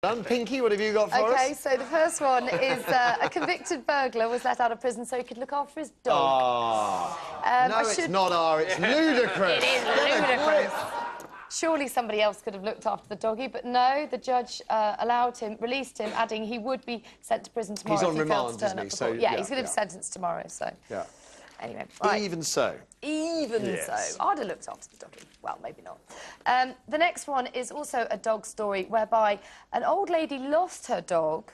Done. Pinky, what have you got for us? OK, so the first one is a convicted burglar was let out of prison so he could look after his dog. No, it's not it's ludicrous. It is ludicrous. Surely somebody else could have looked after the doggy, but no, the judge released him, adding he would be sent to prison tomorrow. He's on if he remand, failed to turn isn't he? up So, yeah, he's going to be sentenced tomorrow, so... Yeah. Anyway, right. Even so. Even so. I'd have looked after the doggy. Well, maybe not. The next one is also a dog story whereby an old lady lost her dog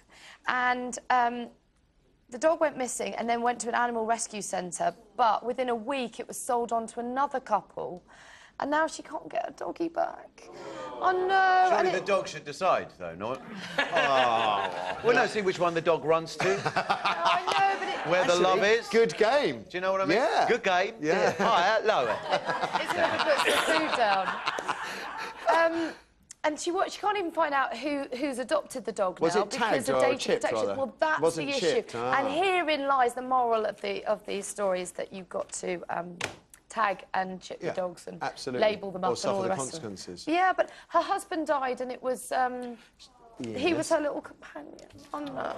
and the dog went missing and then went to an animal rescue centre, but within a week it was sold on to another couple and now she can't get her doggy back. Oh, no. Surely the dog should decide, though, not... Oh. Well, no, see which one the dog runs to. I know, but it... Where the love is. Good game. Do you know what I mean? Yeah. Good game. Yeah. Higher, lower. It's when he puts the food down. And she can't even find out who's adopted the dog now. Was it tagged or chipped, rather? Well, that's Wasn't the issue. chipped. Ah. And herein lies the moral of these stories, that you've got to tag and chip the dogs and label them up and all the rest consequences. of them. Yeah, but her husband died and it was... He was her little companion. Oh, no.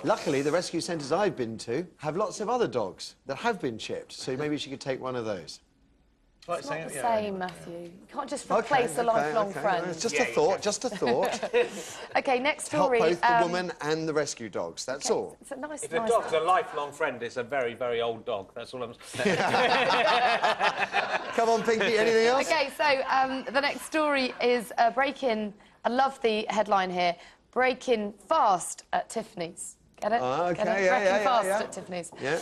Luckily, the rescue centres I've been to have lots of other dogs that have been chipped, so maybe she could take one of those. It's not the same, Matthew. You can't just replace a lifelong friend. It's just a thought, just a thought. OK, next story... Help both the woman and the rescue dogs, that's all. It's a nice... If a dog's a lifelong friend, it's a very, very old dog. That's all I'm saying. Come on, Pinky, anything else? OK, so the next story is a break-in... I love the headline here. Break-in fast at Tiffany's. Get it? OK, Get it? yeah. Fast at Tiffany's. Yeah.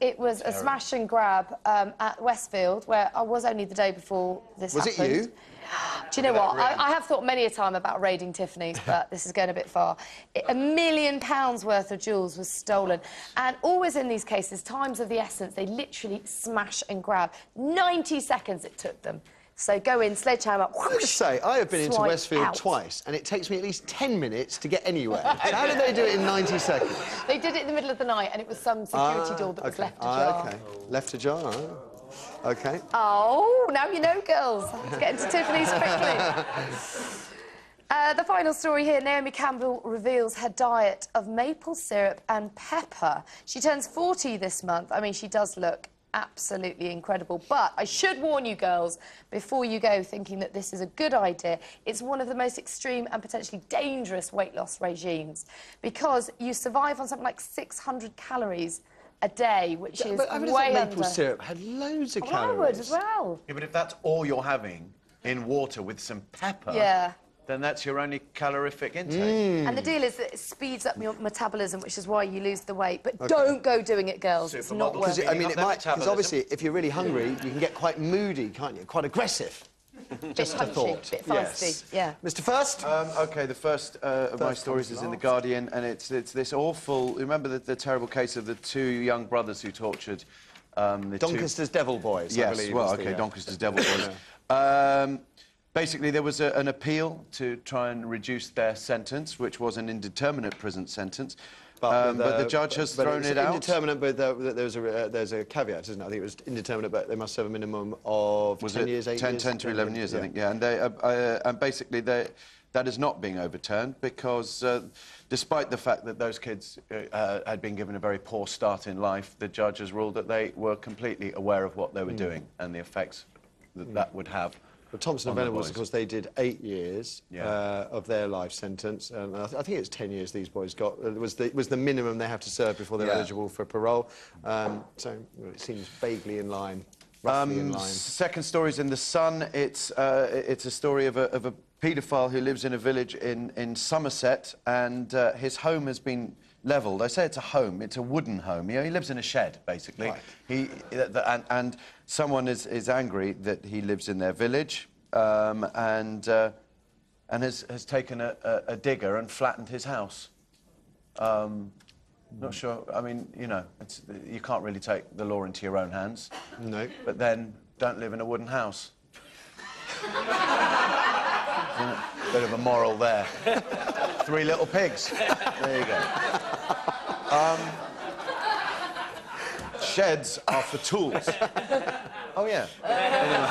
It was a smash and grab at Westfield, where I was only the day before this happened. Was it you? Do you know what? I have thought many a time about raiding Tiffany's, but this is going a bit far. £1 million worth of jewels was stolen. And always in these cases, time's of the essence. They literally smash and grab. 90 seconds it took them. So go in, sledgehammer, whoosh, I have to say, I have been into Westfield out. twice, and it takes me at least 10 minits to get anywhere. So how did they do it in 90 seconds? They did it in the middle of the night, and it was some security door that was left ajar. OK. Left ajar, OK. Oh, now you know, girls. Let's get into Tiffany's quickly. The final story here, Naomi Campbell reveals her diet of maple syrup and pepper. She turns 40 this month. I mean, she does look absolutely incredible. But I should warn you, girls, before you go thinking that this is a good idea, it's one of the most extreme and potentially dangerous weight loss regimes because you survive on something like 600 calories a day, which is way under. Maple syrup had loads of calories. I would as well. Yeah, but if that's all you're having in water with some pepper... Yeah. Then that's your only calorific intake. And the deal is that it speeds up your metabolism, which is why you lose the weight. But don't go doing it, girls. It's not worth it. I mean, it might... Because obviously, if you're really hungry, you can get quite moody, can't you? Quite aggressive. Just a thought. Bit feisty, yeah. Mr. First? OK, the first of my stories is in The Guardian, and it's this awful... Remember the terrible case of the two young brothers who tortured... Doncaster's Devil Boys, I believe. Yes, well, OK, Doncaster's Devil Boys. Basically, there was an appeal to try and reduce their sentence, which was an indeterminate prison sentence. But the judge has thrown it out. Indeterminate, but there's a caveat, isn't it? I think it was indeterminate, but they must serve a minimum of 10 years, 8 years? 10 to 11 years, I think, yeah. And basically, that is not being overturned because, despite the fact that those kids had been given a very poor start in life, the judge has ruled that they were completely aware of what they were doing and the effects that would have. Well, Thompson and Venables, of course, they did 8 years of their life sentence, and I think it's 10 years these boys got. It was the minimum they have to serve before they're eligible for parole. So it seems vaguely in line, roughly in line. Second story's in The Sun. It's a story of a paedophile who lives in a village in Somerset, and his home has been levelled. I say it's a home, it's a wooden home. You know, he lives in a shed, basically. Right. And someone is angry that he lives in their village and has taken a digger and flattened his house. Not sure, I mean, you know, you can't really take the law into your own hands. No. But then, don't live in a wooden house. Bit of a moral there. 3 little pigs. There you go. Sheds are for tools. Oh, yeah. Anyway.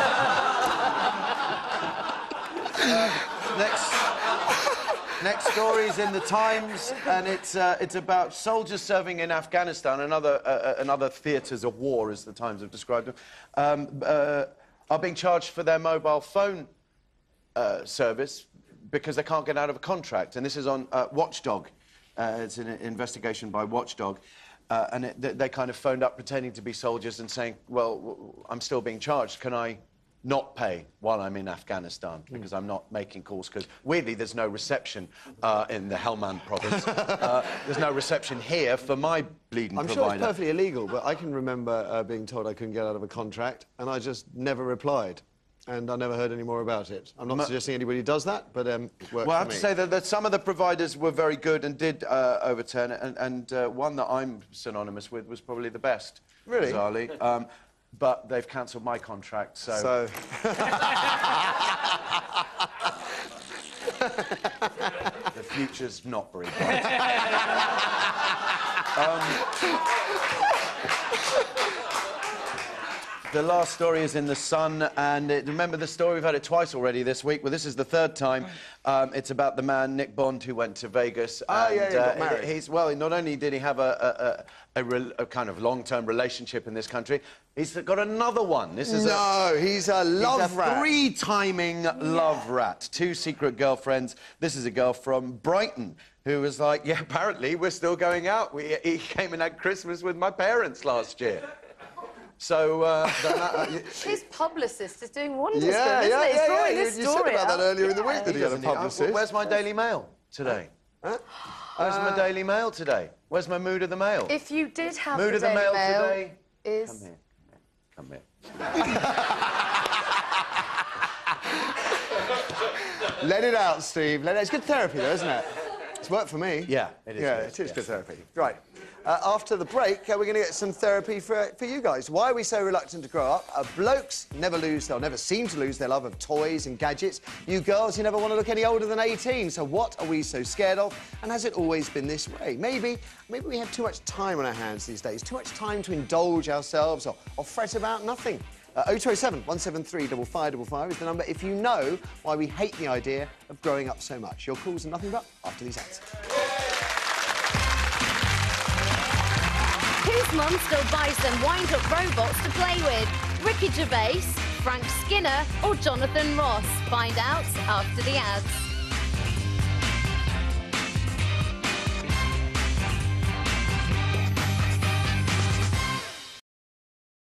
Next story is in the Times, and it's about soldiers serving in Afghanistan and other theatres of war, as the Times have described them, are being charged for their mobile phone service because they can't get out of a contract. And this is on Watchdog. It's an investigation by Watchdog. And they kind of phoned up pretending to be soldiers and saying, well, I'm still being charged. Can I not pay while I'm in Afghanistan because I'm not making calls? Because weirdly, there's no reception in the Helmand province. There's no reception here for my bleeding provider. I'm sure it's perfectly illegal, but I can remember being told I couldn't get out of a contract, and I just never replied. And I never heard any more about it. I'm not suggesting anybody does that, but well, I have to say that some of the providers were very good and did overturn it, and one that I'm synonymous with was probably the best. Really? Bizarrely. But they've cancelled my contract, so... The future's not very bright. The last story is in The Sun, and remember the story? We've had it twice already this week. Well, this is the third time. It's about the man, Nick Bond, who went to Vegas. And, yeah, he got married. Well, not only did he have a kind of long-term relationship in this country, he's got another one. This is he's a love rat. Three-timing love rat. 2 secret girlfriends. This is a girl from Brighton who was like, yeah, apparently we're still going out. He came and had Christmas with my parents last year. So, his publicist is doing wonders for him, Yeah. You said about that earlier in the week that he had a publicist. Where's my Daily Mail today? Huh? Where's my Daily Mail today? Where's my Mood of the Mail? If you did have Mood the of the Daily Mail Mail today is... Come here. Let it out, Steve. It's good therapy, though, isn't it? It's worked for me. Yeah, it is. Yeah, it is good therapy. Right. After the break, we're going to get some therapy for you guys. Why are we so reluctant to grow up? Blokes they'll never seem to lose their love of toys and gadgets. You girls, you never want to look any older than 18. So what are we so scared of? And has it always been this way? Maybe we have too much time on our hands these days, too much time to indulge ourselves or fret about nothing. 0207 173 5555 is the number if you know why we hate the idea of growing up so much. Your calls are nothing but after these ads. Whose mum still buys them wind-up robots to play with? Ricky Gervais, Frank Skinner or Jonathan Ross? Find out after the ads.